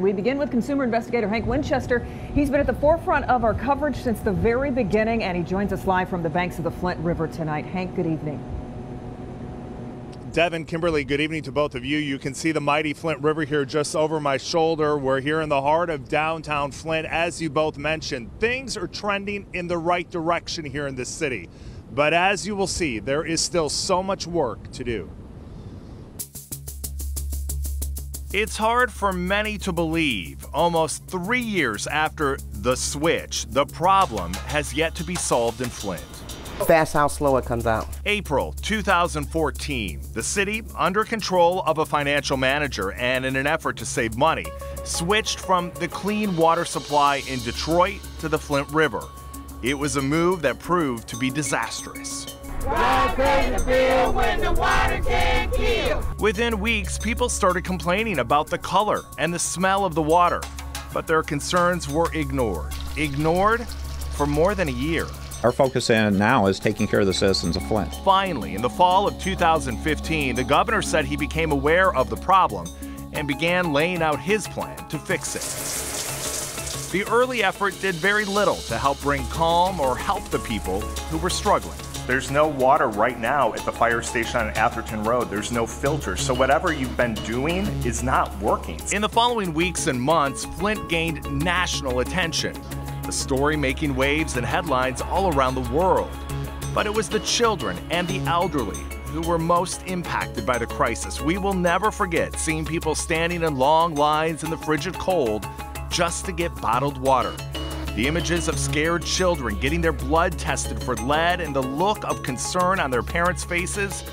We begin with consumer investigator Hank Winchester. He's been at the forefront of our coverage since the very beginning, and he joins us live from the banks of the Flint River tonight. Hank, good evening. Devin, Kimberly, good evening to both of you. You can see the mighty Flint River here just over my shoulder. We're here in the heart of downtown Flint. As you both mentioned, things are trending in the right direction here in this city. But as you will see, there is still so much work to do. It's hard for many to believe. Almost 3 years after the switch, the problem has yet to be solved in Flint. Fast how slow it comes out. April 2014, the city, under control of a financial manager and in an effort to save money, switched from the clean water supply in Detroit to the Flint River. It was a move that proved to be disastrous. Why pay the bill when the water can't kill? Within weeks, people started complaining about the color and the smell of the water, but their concerns were ignored. Ignored for more than a year. Our focus now is taking care of the citizens of Flint. Finally, in the fall of 2015, the governor said he became aware of the problem and began laying out his plan to fix it. The early effort did very little to help bring calm or help the people who were struggling. There's no water right now at the fire station on Atherton Road. There's no filter, so whatever you've been doing is not working. In the following weeks and months, Flint gained national attention. The story making waves and headlines all around the world. But it was the children and the elderly who were most impacted by the crisis. We will never forget seeing people standing in long lines in the frigid cold just to get bottled water. The images of scared children getting their blood tested for lead and the look of concern on their parents' faces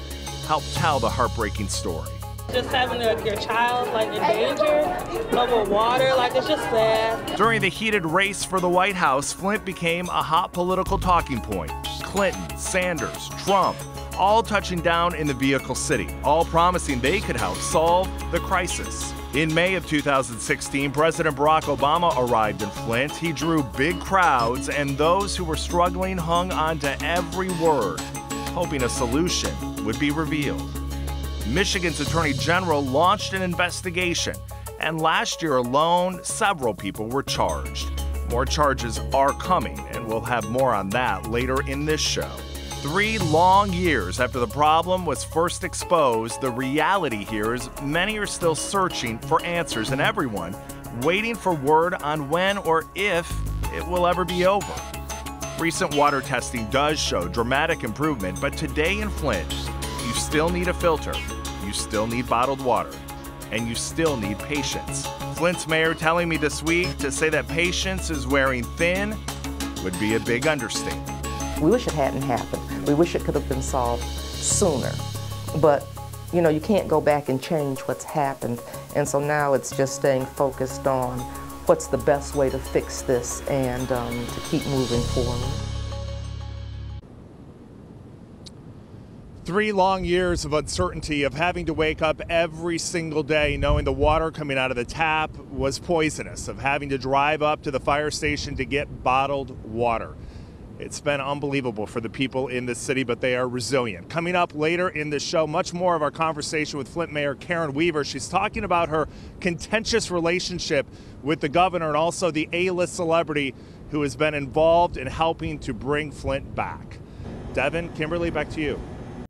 helped tell the heartbreaking story. Just having your child in danger, no water, it's just sad. During the heated race for the White House, Flint became a hot political talking point. Clinton, Sanders, Trump, all touching down in the vehicle city, all promising they could help solve the crisis. In May of 2016, President Barack Obama arrived in Flint. He drew big crowds, and those who were struggling hung on to every word, hoping a solution would be revealed. Michigan's Attorney General launched an investigation, and last year alone, several people were charged. More charges are coming, and we'll have more on that later in this show. 3 long years after the problem was first exposed, the reality here is many are still searching for answers, and everyone waiting for word on when or if it will ever be over. Recent water testing does show dramatic improvement, but today in Flint, you still need a filter, you still need bottled water, and you still need patience. Flint's mayor telling me this week to say that patience is wearing thin would be a big understatement. We wish it hadn't happened. We wish it could have been solved sooner. But, you can't go back and change what's happened. And so now it's just staying focused on what's the best way to fix this and to keep moving forward. 3 long years of uncertainty, of having to wake up every single day knowing the water coming out of the tap was poisonous, of having to drive up to the fire station to get bottled water. It's been unbelievable for the people in this city, but they are resilient. Coming up later in the show, much more of our conversation with Flint Mayor Karen Weaver. She's talking about her contentious relationship with the governor and also the A-list celebrity who has been involved in helping to bring Flint back. Devin, Kimberly, back to you.